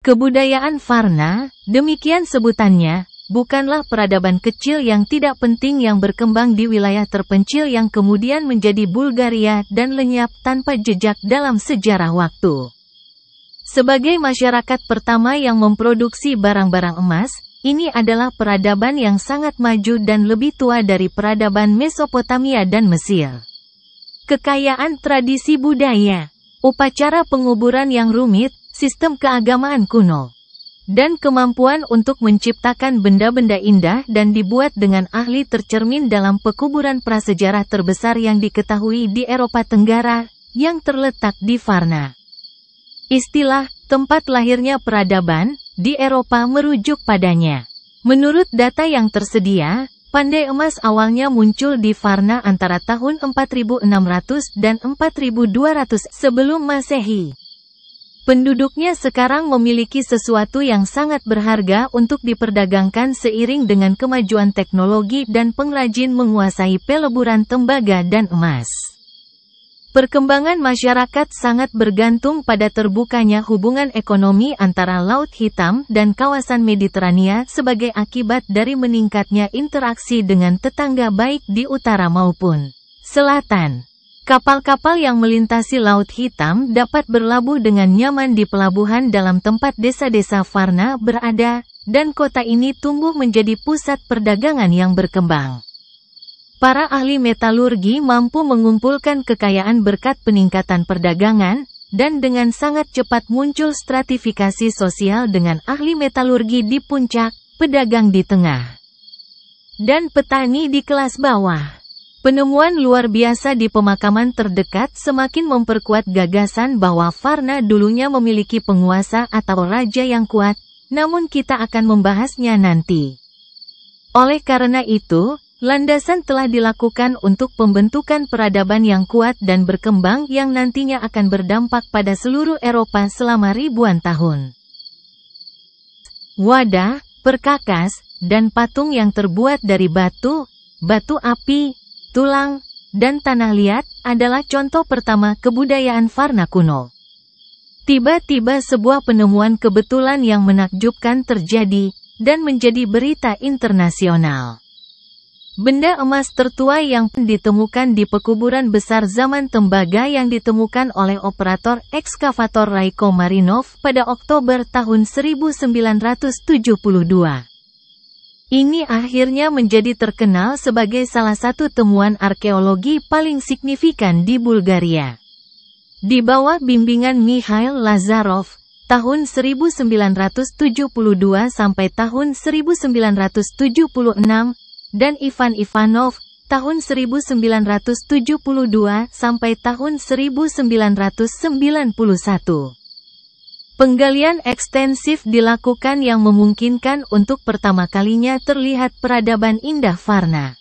Kebudayaan Varna, demikian sebutannya, bukanlah peradaban kecil yang tidak penting yang berkembang di wilayah terpencil yang kemudian menjadi Bulgaria dan lenyap tanpa jejak dalam sejarah waktu. Sebagai masyarakat pertama yang memproduksi barang-barang emas, ini adalah peradaban yang sangat maju dan lebih tua dari peradaban Mesopotamia dan Mesir. Kekayaan tradisi budaya, upacara penguburan yang rumit, sistem keagamaan kuno, dan kemampuan untuk menciptakan benda-benda indah dan dibuat dengan ahli tercermin dalam pekuburan prasejarah terbesar yang diketahui di Eropa Tenggara, yang terletak di Varna. Istilah tempat lahirnya peradaban di Eropa merujuk padanya. Menurut data yang tersedia, pandai emas awalnya muncul di Varna antara tahun 4600 dan 4200 sebelum Masehi. Penduduknya sekarang memiliki sesuatu yang sangat berharga untuk diperdagangkan seiring dengan kemajuan teknologi dan pengrajin menguasai peleburan tembaga dan emas. Perkembangan masyarakat sangat bergantung pada terbukanya hubungan ekonomi antara Laut Hitam dan kawasan Mediterania sebagai akibat dari meningkatnya interaksi dengan tetangga baik di utara maupun selatan. Kapal-kapal yang melintasi Laut Hitam dapat berlabuh dengan nyaman di pelabuhan dalam tempat desa-desa Varna berada, dan kota ini tumbuh menjadi pusat perdagangan yang berkembang. Para ahli metalurgi mampu mengumpulkan kekayaan berkat peningkatan perdagangan, dan dengan sangat cepat muncul stratifikasi sosial dengan ahli metalurgi di puncak, pedagang di tengah, dan petani di kelas bawah. Penemuan luar biasa di pemakaman terdekat semakin memperkuat gagasan bahwa Varna dulunya memiliki penguasa atau raja yang kuat, namun kita akan membahasnya nanti. Oleh karena itu, landasan telah dilakukan untuk pembentukan peradaban yang kuat dan berkembang yang nantinya akan berdampak pada seluruh Eropa selama ribuan tahun. Wadah, perkakas, dan patung yang terbuat dari batu, batu api, tulang, dan tanah liat adalah contoh pertama kebudayaan Varna kuno. Tiba-tiba sebuah penemuan kebetulan yang menakjubkan terjadi, dan menjadi berita internasional. Benda emas tertua yang ditemukan di pekuburan besar zaman tembaga yang ditemukan oleh operator ekskavator Raiko Marinov pada Oktober tahun 1972. Ini akhirnya menjadi terkenal sebagai salah satu temuan arkeologi paling signifikan di Bulgaria. Di bawah bimbingan Mikhail Lazarov, tahun 1972 sampai tahun 1976, dan Ivan Ivanov, tahun 1972 sampai tahun 1991. Penggalian ekstensif dilakukan yang memungkinkan untuk pertama kalinya terlihat peradaban indah Varna.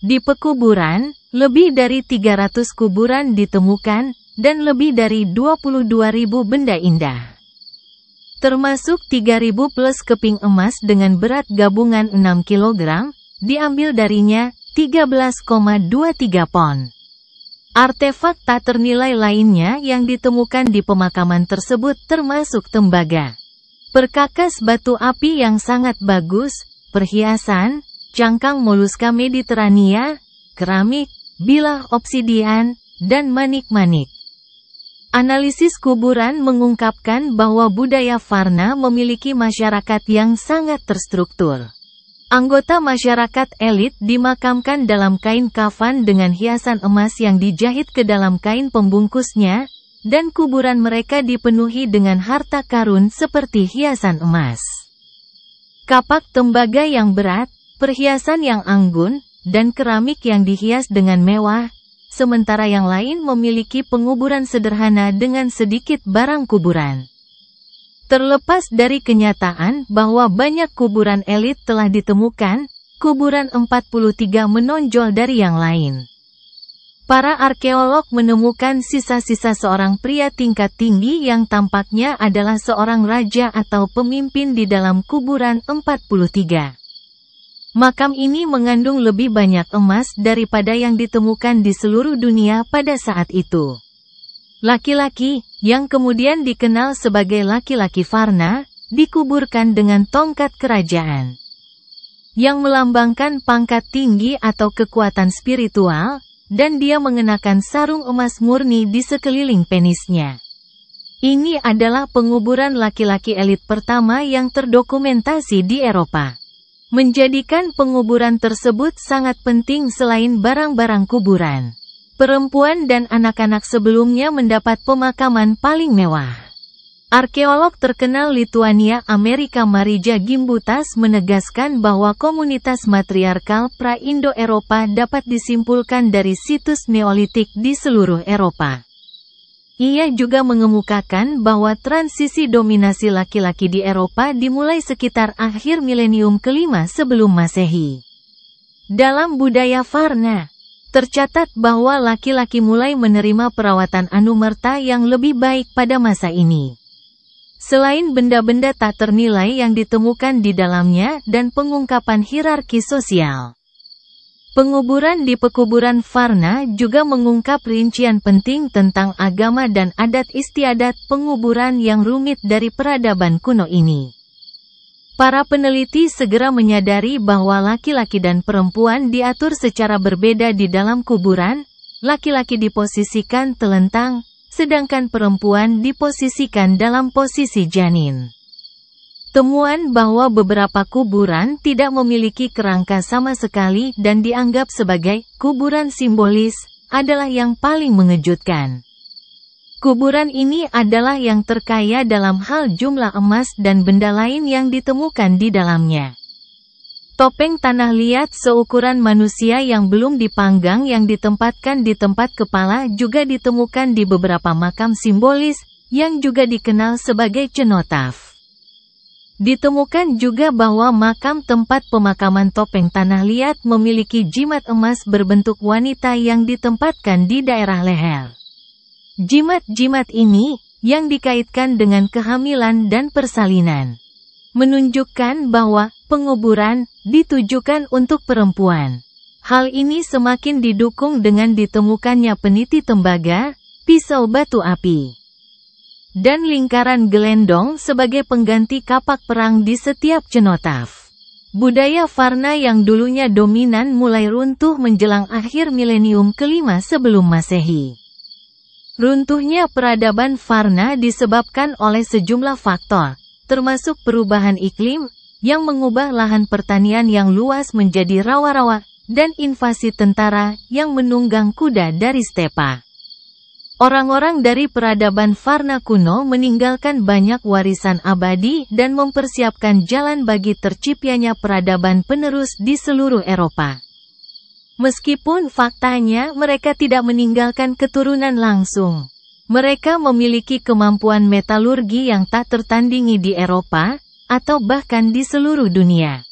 Di pekuburan, lebih dari 300 kuburan ditemukan, dan lebih dari 22.000 benda indah. Termasuk 3.000 plus keping emas dengan berat gabungan 6 kg, diambil darinya 13,23 pon. Artefak tak ternilai lainnya yang ditemukan di pemakaman tersebut termasuk tembaga, perkakas batu api yang sangat bagus, perhiasan, cangkang moluska Mediterania, keramik, bilah obsidian, dan manik-manik. Analisis kuburan mengungkapkan bahwa budaya Varna memiliki masyarakat yang sangat terstruktur. Anggota masyarakat elit dimakamkan dalam kain kafan dengan hiasan emas yang dijahit ke dalam kain pembungkusnya, dan kuburan mereka dipenuhi dengan harta karun seperti hiasan emas, kapak tembaga yang berat, perhiasan yang anggun, dan keramik yang dihias dengan mewah, sementara yang lain memiliki penguburan sederhana dengan sedikit barang kuburan. Terlepas dari kenyataan bahwa banyak kuburan elit telah ditemukan, kuburan 43 menonjol dari yang lain. Para arkeolog menemukan sisa-sisa seorang pria tingkat tinggi yang tampaknya adalah seorang raja atau pemimpin di dalam kuburan 43. Makam ini mengandung lebih banyak emas daripada yang ditemukan di seluruh dunia pada saat itu. Laki-laki, yang kemudian dikenal sebagai laki-laki Varna, dikuburkan dengan tongkat kerajaan yang melambangkan pangkat tinggi atau kekuatan spiritual, dan dia mengenakan sarung emas murni di sekeliling penisnya. Ini adalah penguburan laki-laki elit pertama yang terdokumentasi di Eropa. Menjadikan penguburan tersebut sangat penting selain barang-barang kuburan. Perempuan dan anak-anak sebelumnya mendapat pemakaman paling mewah. Arkeolog terkenal Lituania Amerika Marija Gimbutas menegaskan bahwa komunitas matriarkal pra-Indo-Eropa dapat disimpulkan dari situs Neolitik di seluruh Eropa. Ia juga mengemukakan bahwa transisi dominasi laki-laki di Eropa dimulai sekitar akhir milenium kelima sebelum Masehi. Dalam budaya Varna, tercatat bahwa laki-laki mulai menerima perawatan anumerta yang lebih baik pada masa ini. Selain benda-benda tak ternilai yang ditemukan di dalamnya dan pengungkapan hierarki sosial. Penguburan di pekuburan Varna juga mengungkap rincian penting tentang agama dan adat istiadat penguburan yang rumit dari peradaban kuno ini. Para peneliti segera menyadari bahwa laki-laki dan perempuan diatur secara berbeda di dalam kuburan, laki-laki diposisikan telentang, sedangkan perempuan diposisikan dalam posisi janin. Temuan bahwa beberapa kuburan tidak memiliki kerangka sama sekali dan dianggap sebagai kuburan simbolis adalah yang paling mengejutkan. Kuburan ini adalah yang terkaya dalam hal jumlah emas dan benda lain yang ditemukan di dalamnya. Topeng tanah liat seukuran manusia yang belum dipanggang yang ditempatkan di tempat kepala juga ditemukan di beberapa makam simbolis, yang juga dikenal sebagai cenotaf. Ditemukan juga bahwa makam tempat pemakaman topeng tanah liat memiliki jimat emas berbentuk wanita yang ditempatkan di daerah leher. Jimat-jimat ini, yang dikaitkan dengan kehamilan dan persalinan, menunjukkan bahwa penguburan ditujukan untuk perempuan. Hal ini semakin didukung dengan ditemukannya peniti tembaga, pisau batu api, dan lingkaran gelendong sebagai pengganti kapak perang di setiap cenotaf. Budaya Varna yang dulunya dominan mulai runtuh menjelang akhir milenium kelima sebelum Masehi. Runtuhnya peradaban Varna disebabkan oleh sejumlah faktor, termasuk perubahan iklim, yang mengubah lahan pertanian yang luas menjadi rawa-rawa, dan invasi tentara yang menunggang kuda dari stepa. Orang-orang dari peradaban Varna kuno meninggalkan banyak warisan abadi dan mempersiapkan jalan bagi terciptanya peradaban penerus di seluruh Eropa. Meskipun faktanya mereka tidak meninggalkan keturunan langsung, mereka memiliki kemampuan metalurgi yang tak tertandingi di Eropa, atau bahkan di seluruh dunia.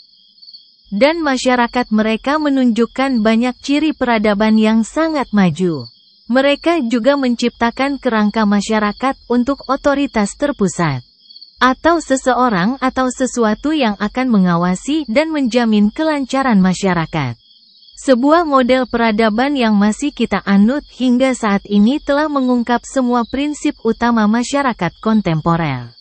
Dan masyarakat mereka menunjukkan banyak ciri peradaban yang sangat maju. Mereka juga menciptakan kerangka masyarakat untuk otoritas terpusat, atau seseorang atau sesuatu yang akan mengawasi dan menjamin kelancaran masyarakat. Sebuah model peradaban yang masih kita anut hingga saat ini telah mengungkap semua prinsip utama masyarakat kontemporer.